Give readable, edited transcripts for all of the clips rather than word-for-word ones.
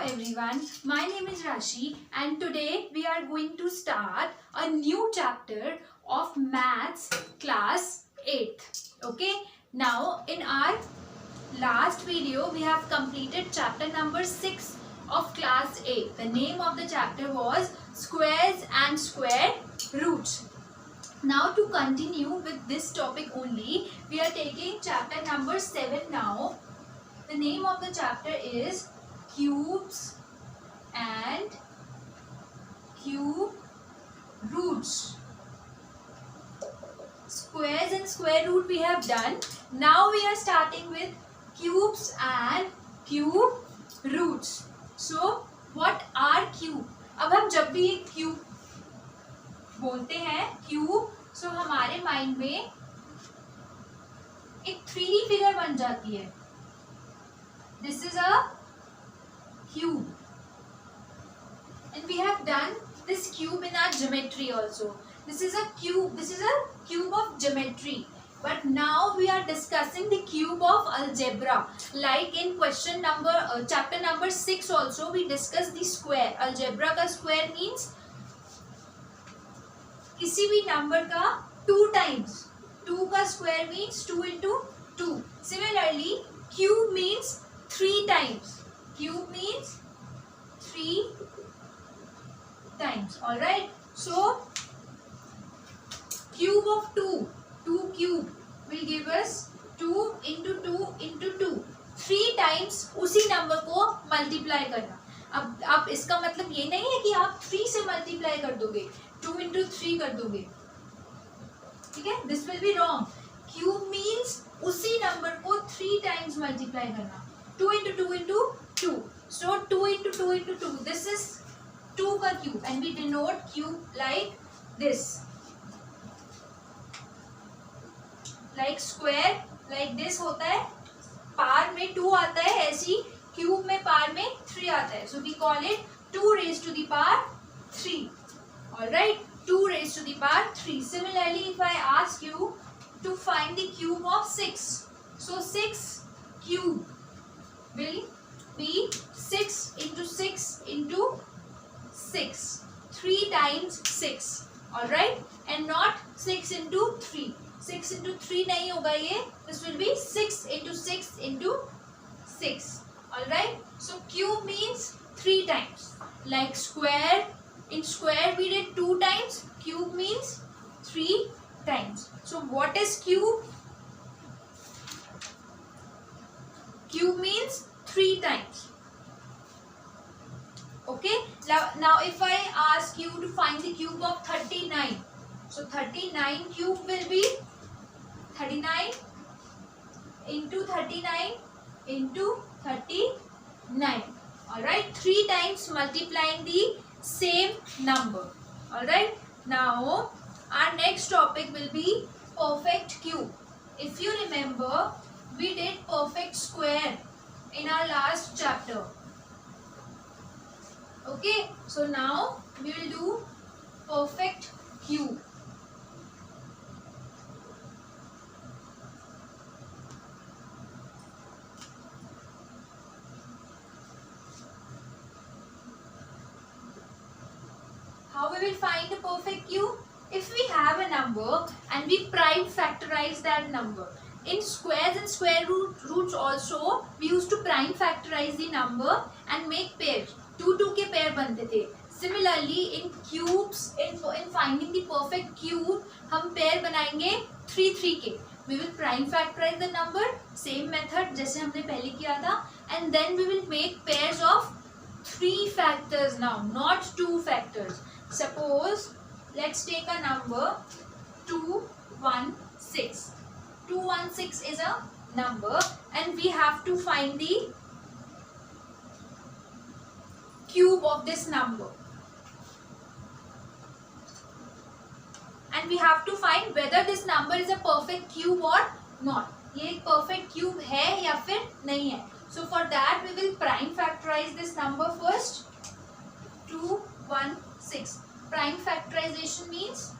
everyone, my name is Rashi and today we are going to start a new chapter of Maths class 8th. Okay, now in our last video we have completed chapter number 6 of class 8. The name of the chapter was Squares and Square Roots. Now to continue with this topic only, we are taking chapter number 7 now. The name of the chapter is Cubes and Cube Roots. Squares and square root we have done. Now we are starting with cubes and cube roots. So what are cube? अब हम जब भी एक cube बोलते हैं cube, so हमारे mind में एक 3D फिगर बन जाती है. This is a cube and we have done this cube in our geometry also. This is a cube of geometry, but now we are discussing the cube of algebra. Like in question number chapter number 6 also we discussed the square. Algebra का square means किसी भी number का 2 times. 2 का square means 2 into 2. Similarly, cube means 3 times. Cube means 3 times. Alright. So, cube of 2. 2 cube will give us 2 into 2 into 2. 3 times उसी number को multiply करना. अब इसका मतलब ये नहीं है कि आप 3 से multiply कर दोगे. 2 into 3 कर दोगे. ठीक है? This will be wrong. Cube means उसी number को 3 times multiply करना. 2 into 2 into 2. So 2 into 2 into 2. This is 2 का cube and we denote cube like this. Like square like this होता है. पार में 2 आता है, ऐसी cube में पार में 3 आता है. So we call it 2 raised to the power 3. Alright, 2 raised to the power 3. Similarly, if I ask you to find the cube of 6, so 6 cube will be 6 into 6 into 6. 3 times 6. Alright, and not 6 into 3. 6 into 3 नहीं होगा ये. This will be 6 into 6 into 6. Alright, so cube means 3 times. Like square, in square we did 2 times. Cube means 3 times. So what is cube? Cube means 3 times. Okay. Now if I ask you to find the cube of 39. So 39 cube will be 39 into 39 into 39. Alright. 3 times multiplying the same number. Alright. Now our next topic will be perfect cube. If you remember, we did perfect square in our last chapter. Okay, so now we will do perfect cube. How we will find a perfect cube? If we have a number and we prime factorize that number. In squares and square roots also, we used to prime factorize the number and make pairs. 2 के pair बनते थे. Similarly, in cubes, in finding the perfect cube, हम pair बनाएंगे 3 के. We will prime factorize the number, same method जैसे हमने पहले किया था, and then we will make pairs of 3 factors now, not 2 factors. Suppose, let's take a number 216. 216 is a number and we have to find the cube of this number. And we have to find whether this number is a perfect cube or not. ये एक perfect cube है या फिर नहीं है. So for that we will prime factorize this number first. 216. Prime factorization means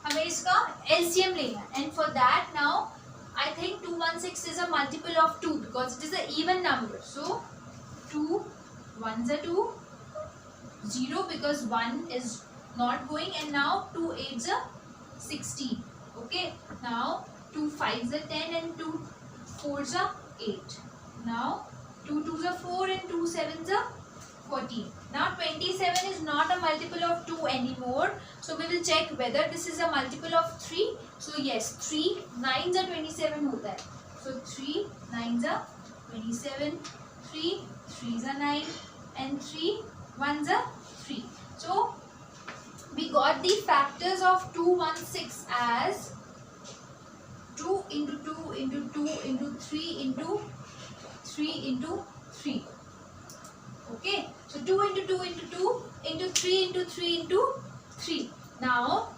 हमें इसका LCM लेना है. And for that now I think 216 is a multiple of 2 because it is an even number. So 2 1s are 2, 0 because 1 is not going, and now 2 8s are 16. Okay, now 2 5s are 10 and 2 4s are 8. Now 2 2s are 4 and 2 7s are 14. Now 27 is not a multiple of 2 anymore. So we will check whether this is a multiple of 3. So yes, 3 9s are 27 होता है. So 3 9s are 27, 3 3s are 9 and 3 1s are 3. So we got the factors of 216 as 2 into 2 into 2 into 3 into 3 into 3. Okay, so 2 into 2 into 2 into 3 into 3 into 3. Now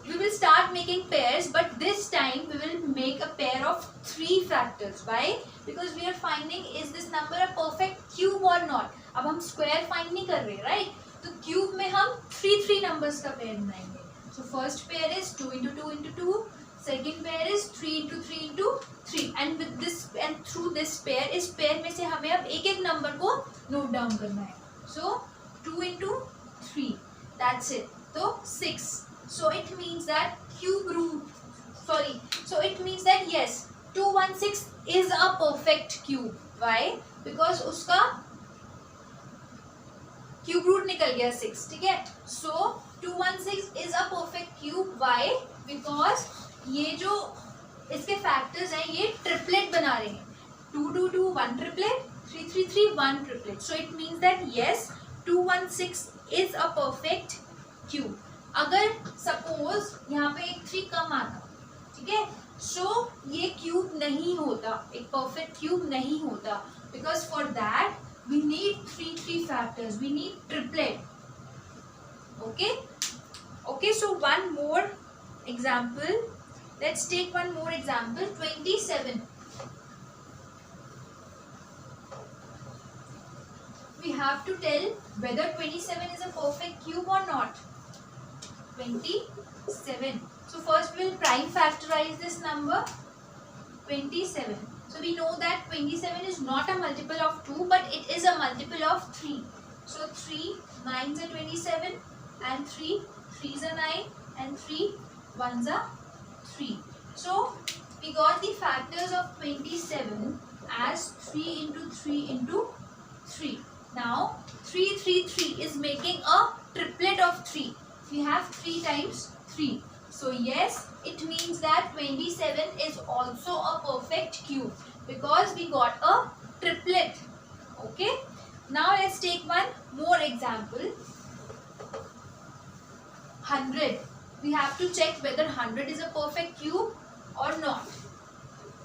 we will start making pairs, but this time we will make a pair of 3 factors. Why? Because we are finding is this number a perfect cube or not. अब हम square find नहीं कर रहे, right? तो cube में हम 3 numbers का pair बनाएंगे. So first pair is 2 into 2 into 2. Second pair is 3 into 3 into 3. And with this and through this pair, इस pair में से हमें अब एक एक number को note down करना है. So 2 into 3. That's it. So 6. So it means that cube root. Sorry. So it means that yes, 216 is a perfect cube. Why? Because उसका cube root निकल गया 6. ठीक है? So 216 is a perfect cube. Why? Because ये जो इसके factors हैं ये ट्रिपलेट बना रहे हैं. 2 2 2 1 triplet, 3 3 3 1 triplet. So it means that yes 216 is a perfect cube. अगर सपोज यहाँ पे एक 3 कम आता, ठीक है, सो ये क्यूब नहीं होता, एक परफेक्ट क्यूब नहीं होता. Because for that we need 3 factors, we need triplet. Okay, so one more example. Let's take one more example. 27. We have to tell whether 27 is a perfect cube or not. 27. So first we will prime factorize this number 27. So we know that 27 is not a multiple of 2, but it is a multiple of 3. So 3 9s are 27 and 3 3s are 9 and 3 1s are 3. So we got the factors of 27 as 3 into 3 into 3. Now 3 3 3 is making a triplet of 3. We have 3 times 3. So yes, it means that 27 is also a perfect cube because we got a triplet. Okay. Now let's take one more example. 100. We have to check whether 100 is a perfect cube or not.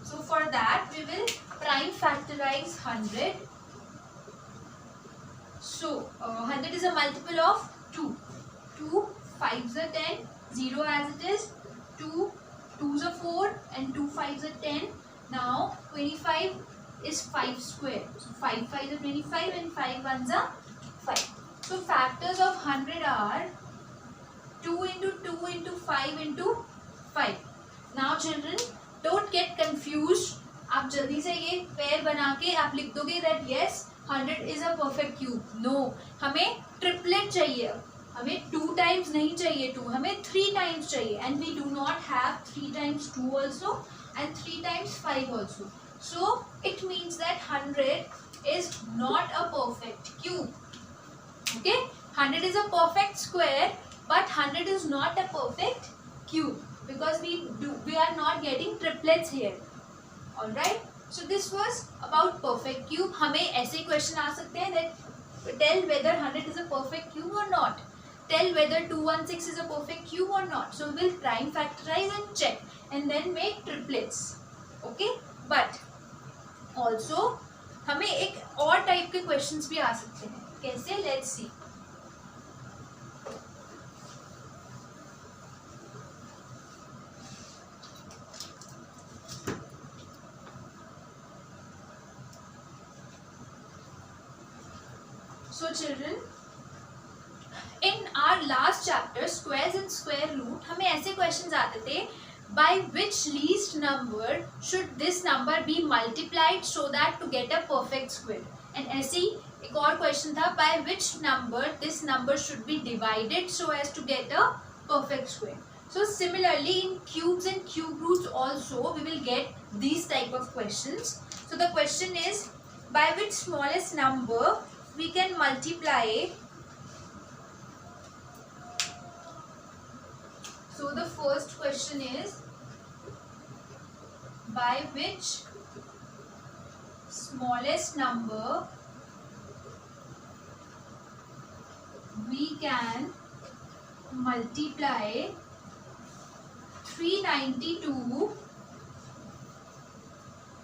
So for that we will prime factorize 100. So 100 is a multiple of 2. 2 5s are 10, 0 as it is. 2 2s are 4 and 2 5s are 10. Now 25 is 5 square. So 5 5s are 25 and 5 1s are 5. So factors of 100 are 2 into 2 into 5 into 5. Now children, don't get confused. आप जल्दी से ये pair बना के आप लिख दोगे that yes 100 is a perfect cube. No, हमें ट्रिपलेट चाहिए. हमें 2 times नहीं चाहिए 2, हमें 3 times चाहिए. And we do not have 3 times 2 also and 3 times 5 also. So it means that 100 is not a perfect cube. Okay, 100 is a perfect square. But 100 is not a perfect cube because we are not getting triplets here. All right. So this was about perfect cube. हमें ऐसे question आ सकते हैं that tell whether 100 is a perfect cube or not. Tell whether 216 is a perfect cube or not. So we will prime factorize and check and then make triplets. Okay. But also हमें एक और type के questions भी आ सकते हैं. कैसे? Let's see. So children, in our last chapter squares and square root हमें ऐसे questions आते थे by which least number should this number be multiplied so that to get a perfect square. And ऐसी एक और क्वेश्चन था, by which number this number should be divided so as to get a perfect square. So similarly in cubes and cube roots also we will get these type of questions. So the question is, by which smallest number we can multiply. So the first question is, by which smallest number we can multiply 392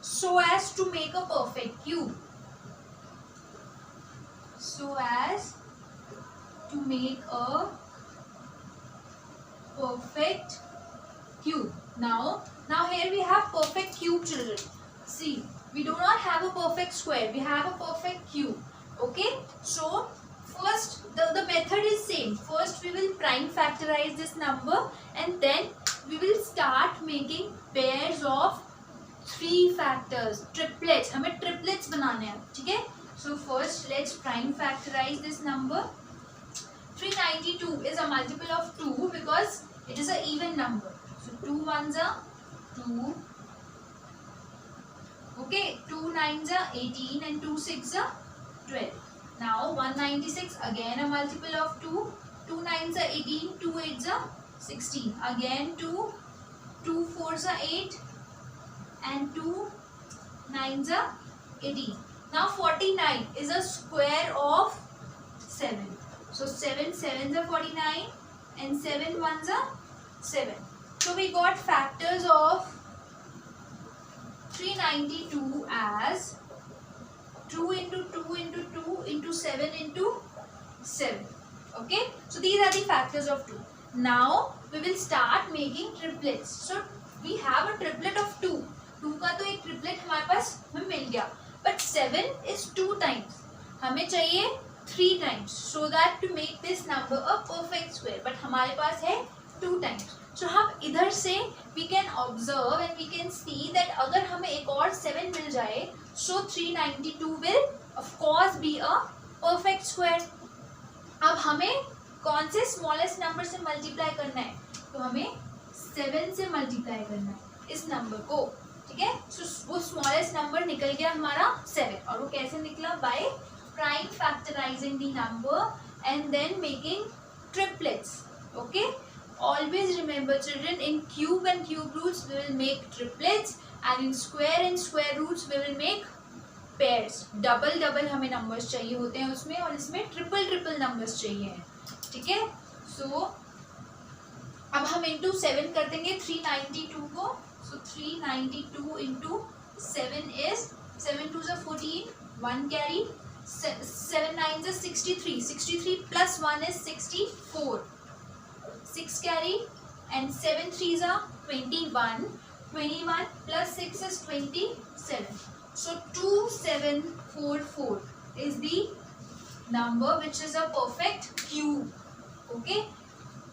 so as to make a perfect cube. So as to make a perfect cube. Now here we have perfect cube, children. See, we do not have a perfect square, we have a perfect cube. Okay, so first the method is same. First we will prime factorize this number and then we will start making pairs of 3 factors, triplets. हमें triplets बनाने हैं, ठीक है? So first let's prime factorize this number. 392 is a multiple of 2 because it is an even number. So 2 ones are 2. Okay, 2 nines are 18 and 2 six are 12. Now 196, again a multiple of 2. 2 nines are 18, 2 eights are 16. Again 2, 2 fours are 8 and 2 nines are 18. Now 49 is a square of 7. So 7 sevens are 49 and 7 ones are 7. So we got factors of 392 as 2 into 2 into 2 into 7 into 7. Okay, so these are the factors of 2. Now we will start making triplets. So we have a triplet of 2. 2 का तो एक triplet हमारे पास हमें मिल गया, but 7 is 2 times. हमें चाहिए 3 times so that to make this number a perfect square. But हमारे पास है 2 times. So हम इधर से we can observe and we can see that अगर हमें एक और 7 मिल जाए, so 392 will of course be a perfect square. अब हमें कौन से smallest number से multiply करना है? तो हमें 7 से multiply करना है इस number को, ठीक है? So वो smallest number निकल गया हमारा 7. और वो कैसे निकला? By prime factorizing the number and then making triplets. Okay, always remember children, in cube and cube roots we will make triplets and in square and square roots we will make pairs. Double double हमें numbers चाहिए होते हैं उसमें और इसमें triple triple numbers चाहिए हैं, ठीक है? सो अब हम इंटू 7 कर देंगे 392 को. सो 392 into 7 is 7 twos are 14, 1 carry, 7 nines is 63, 63 plus 1 is 64, 6 carry and 7 threes are 21, 21 plus 6 is 27. So 2744 is the number which is a perfect cube. Okay,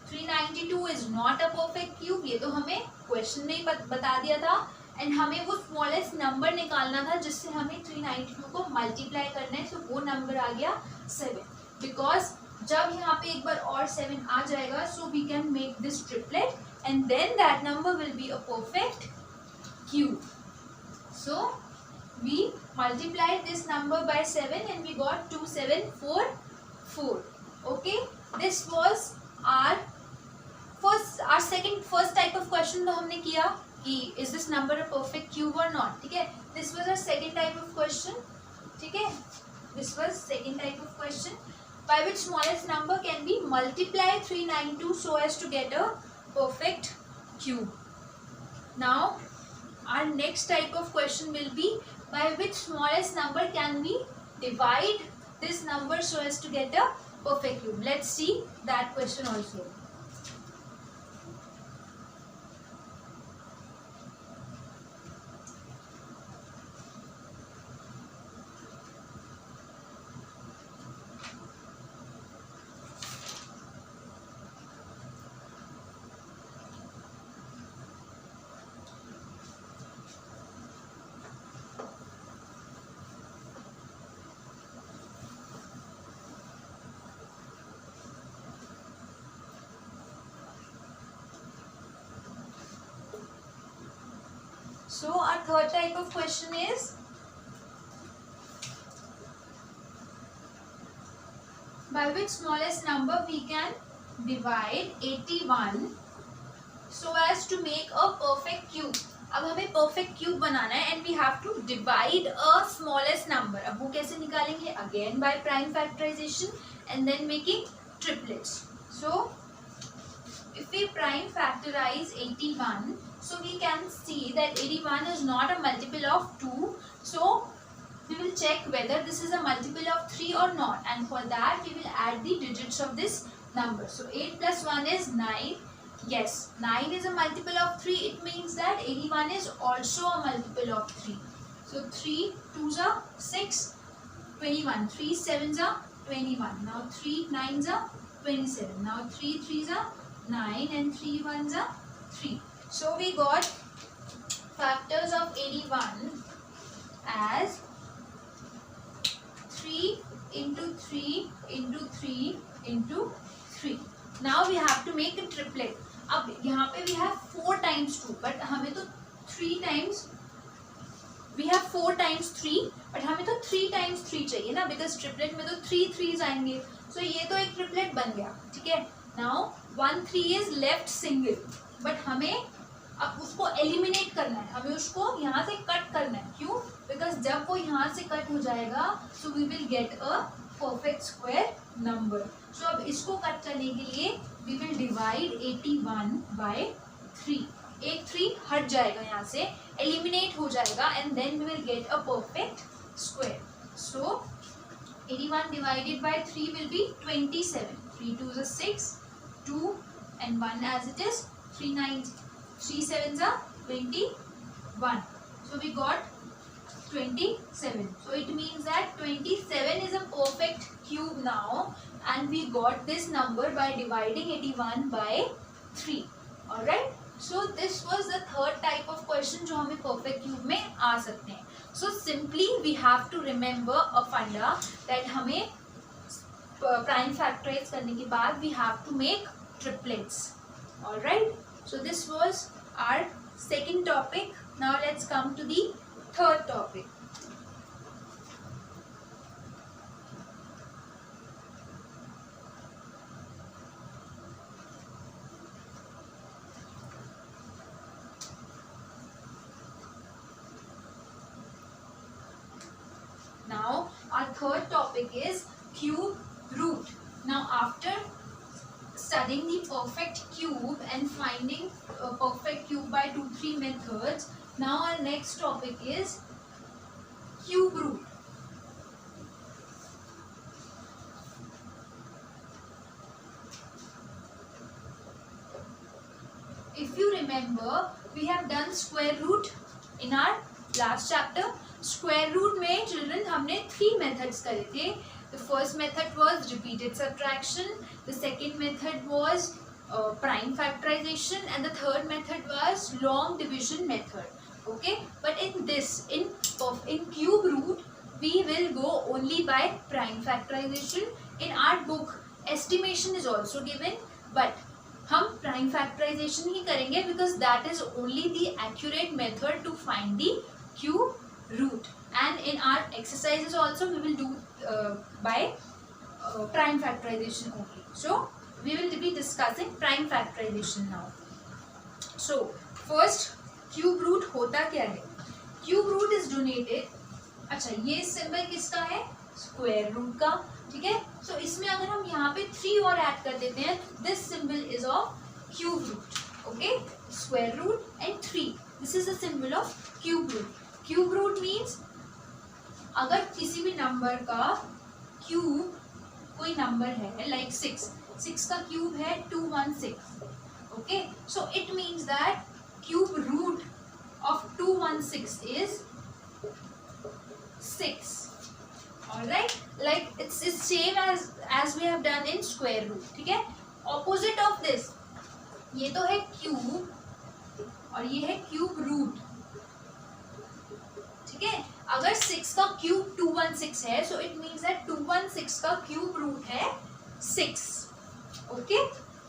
392 is not a perfect cube. ये तो हमें question में ही बता दिया था. And हमें वो smallest number निकालना था जिससे हमें 392 को मल्टीप्लाई करना है. सो वो नंबर आ गया 7. बिकॉज जब यहाँ पे एक बार और 7 आ जाएगा, so we can make this triplet and then that number will be a perfect cube. So we multiplied this number by 7 and we got 2744. Okay, this was our first type of question. तो हमने किया कि is this number a perfect cube or not, ठीक है? This was a second type of question, ठीक है? This was second type of question. By which smallest number can we multiply 392 so as to get a perfect cube? Now our next type of question will be, by which smallest number can we divide this number so as to get a perfect cube? Let's see that question also. So our third type of question is, by which smallest number we can divide 81 so as to make a perfect cube. अब हमें perfect cube बनाना है and we have to divide a smallest number. अब वो कैसे निकालेंगे? Again by prime factorization and then making triplets. So if we prime factorize 81, so we can see that 81 is not a multiple of 2. So we will check whether this is a multiple of 3 or not, and for that we will add the digits of this number. So 8 plus 1 is 9. Yes, 9 is a multiple of 3. It means that 81 is also a multiple of 3. So 3 2s are 6, 21. 3 7s are 21. Now 3 9s are 27. Now 3 3s are 9 and 3 1s are 3. So we got factors of 81 as 3 into 3 into 3 into 3. Now we have to make a triplet. अब यहाँ पे we have 4 times 2, but हमें तो 3 times, we have 4 times 3, but हमें तो 3 times 3 चाहिए ना, because triplet में तो 3 3s आएंगे. So ये तो एक triplet बन गया, ठीक है. Now 1 3 is left single, but हमें अब उसको एलिमिनेट करना है, हमें उसको यहाँ से कट करना है. क्यों? बिकॉज जब वो यहाँ से कट हो जाएगा so we will get a perfect square number. So अब इसको कट करने के लिए वी विल डिवाइड 81 बाय 3. एक 3 हट जाएगा, यहाँ से एलिमिनेट हो जाएगा and then we will get a perfect square. So 81 divided by 3 will be 27. 3 2s are 6, 2 and 1 as it is, 3 9s 3 7s are 21. So we got 27. So it means that 27 is a perfect cube now, and we got this number by dividing 81 by 3. Alright. So this was the third type of question जो हमें perfect cube में आ सकते हैं. So simply we have to remember a funda that हमें prime factorize करने के बाद we have to make triplets. Alright. So this was our second topic. Now let's come to the third topic. Now our third topic is cube root. Now after studying the perfect cube and finding a perfect cube by 2-3 methods, now our next topic is cube root. If you remember, we have done square root in our last chapter. Square root में children हमने 3 methods करे थे. The first method was repeated subtraction, the second method was prime factorization, and the third method was long division method. Okay, but in this, in cube root, we will go only by prime factorization. In our book, estimation is also given, but हम prime factorization ही करेंगे because that is only the accurate method to find the cube root. And in our exercises also we will do by prime factorization only. So we will be discussing prime factorization now. So first, cube root होता क्या है? Cube root is denoted, अच्छा ये symbol किसका है? Square root का, ठीक है. So इसमें अगर हम यहाँ पे 3 और ऐड कर देते हैं, this symbol is of cube root. Okay, square root and 3. This is the symbol of cube root. Cube root means अगर किसी भी नंबर का क्यूब कोई नंबर है like 6 का क्यूब है 216. Okay, so it means that cube root of 216 is 6. Alright, like it's same as we have done in square root. ठीक है, opposite of this, ये तो है क्यूब और ये है क्यूब रूट. ठीक है, अगर 6 का क्यूब 216 है, so it means that 216 का क्यूब रूट है 6. Okay,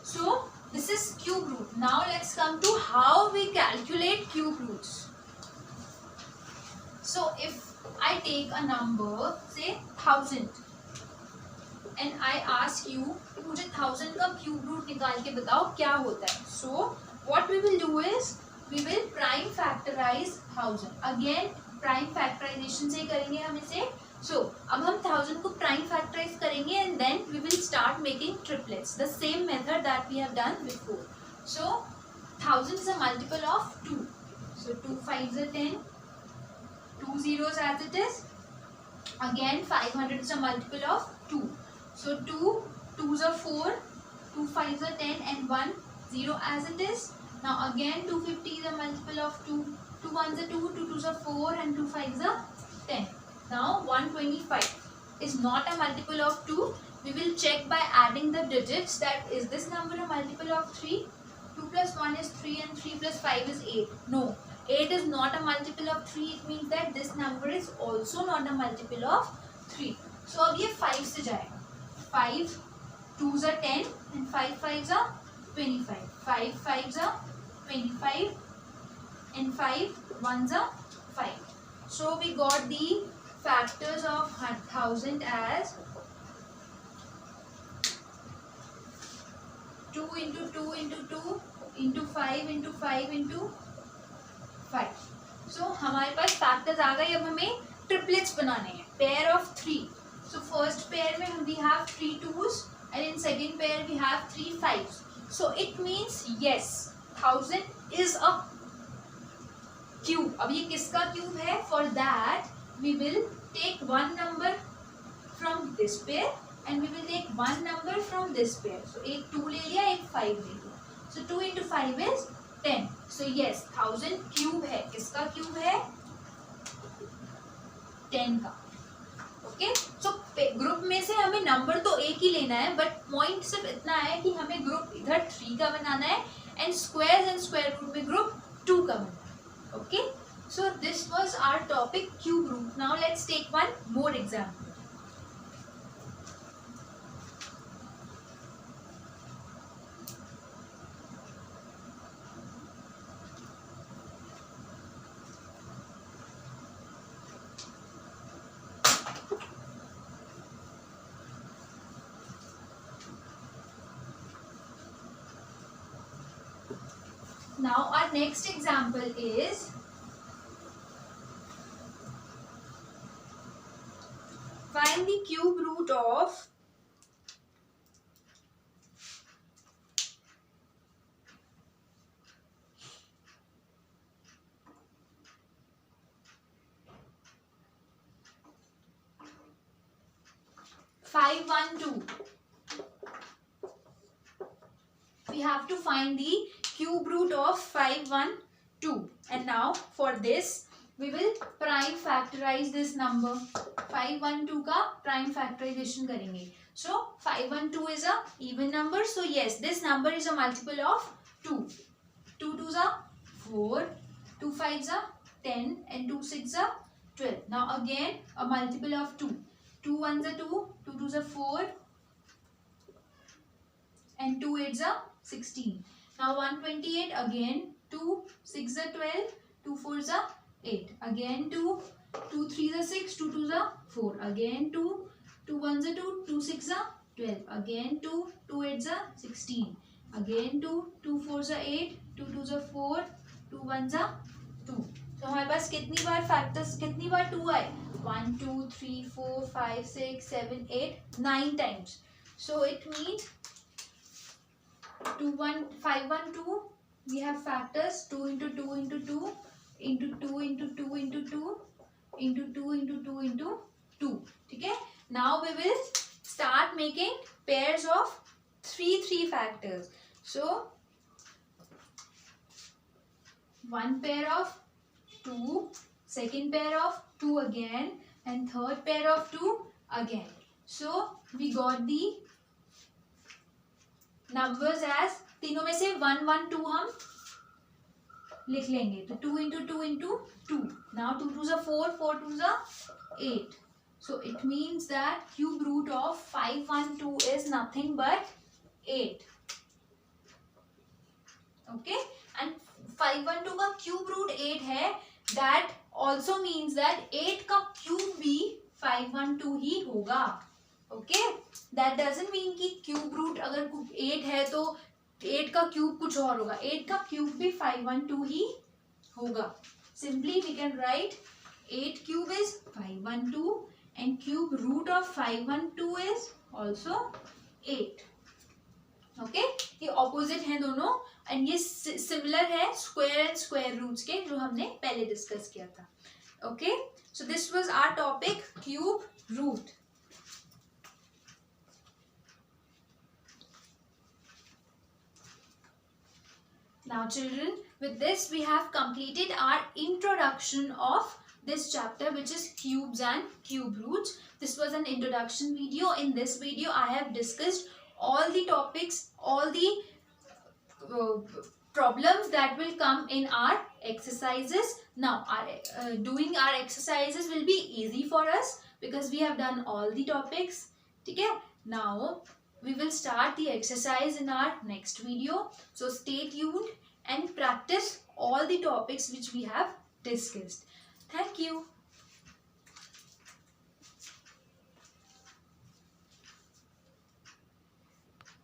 so this is cube root. Now let's come to how we calculate cube roots. So if I take a number say 1000 and I ask you कि मुझे 1000 का cube root निकाल के बताओ क्या होता है. So what we will do is we will prime factorize 1000. Again prime factorization से ही करेंगे हम इसे. So अब हम 1000 को prime factorize करेंगे and then we will start making triplets. The same method that we have done before. So 1000 is a multiple of 2. So 2 5s are 10. 2 zeros as it is. Again 500 is a multiple of 2. So 2 2s are 4, 2 5s are 10 and 1 0 as it is. Now again 250 is a multiple of 2. 2 1s are 2, 2 2s are 4 and 2 5s are 10. Now 125 is not a multiple of 2. We will check by adding the digits that is this number a multiple of 3. 2 plus 1 is 3 and 3 plus 5 is 8. No, 8 is not a multiple of 3. It means that this number is also not a multiple of 3. So अब ये 5 से जाएगा. 5 2s are 10 and 5 5s are 25. 5 5s are 25 and 5 1s are 5. So we got the factors of 1000 as 2 into 2 into 2 into 5 into 5 into 5. So हमारे पास factors आ गए. अब हमें triplets बनाने हैं. Pair of 3. So first pair में we have 3 2s and in second pair we have 3 5s. So it means yes 1000 is a cube. अब ये किसका cube है? For that we will take one number from this pair and we will take one number from this pair. So एक 2 ले लिया, एक 5 ले लिया. So 2 into 5 is 10. So yes 1000 cube है. किसका cube है? 10 का. ओके. सो ग्रुप में से हमें नंबर तो एक ही लेना है बट पॉइंट सिर्फ इतना है कि हमें ग्रुप इधर 3 का बनाना है and squares and square root में ग्रुप 2 का बनाना है. Okay. So this was our topic cube root. Now let's take one more example. Now our next example is find the cube root of 512. We have to find the cube root of 512 and now for this we will prime factorize this number. 512 का prime factorization करेंगे. So 512 is a even number. So yes this number is a multiple of 2. 2 2s are 4, 2 5s are 10 and 2 6s are 12. Now again a multiple of 2. 2 1s are 2, 2 2s are 4 and 2 8s are 16. Now 128 again 2 6 are 12, 2 4s are 8. Again 2 2 3s are 6, 2 2s are 4. Again 2 2 1s are 2, 2 6 are 12. Again 2 2 8s are 16. Again 2 2 4s are 8, 2 2s are 4, 2 1s are 2. तो हमारे पास कितनी बार factors कितनी बार 2 आए? 1 2 3 4 5 6 7 8 9 times. So it means 512 we have factors 2 into 2 into 2 into 2 into 2 into 2 into 2 into 2 into 2. ठीक है. Now we will start making pairs of 3 factors. So one pair of 2, second pair of 2 again and third pair of 2 again. So we got the numbers as तीनों में से 1 1 2 हम लिख लेंगे. तो 2 into 2 into 2. Now 2 2s are 4, 4 2s are 8. So it means that cube root of 512 is nothing but 8. Okay. And 512 का cube root 8 है that also means that 8 का क्यूब भी 512 ही होगा. ओके, दैट डजंट मीन कि क्यूब रूट अगर 8 है तो 8 का क्यूब कुछ और होगा. 8 का क्यूब भी 512 ही होगा. Simply we can write 8 cube is 512 and cube root of 512 is also 8. Okay, ये ऑपोजिट हैं दोनों एंड ये सिमिलर है स्क्वायर एंड स्क्वायर रूट्स के जो हमने पहले डिस्कस किया था. Okay, so this was our topic cube root. Now children, with this we have completed our introduction of this chapter, which is cubes and cube roots. This was an introduction video. In this video I have discussed all the topics, all the problems that will come in our exercises. Now doing our exercises will be easy for us because we have done all the topics. Okay, now we will start the exercise in our next video. So stay tuned and practice all the topics which we have discussed. Thank you.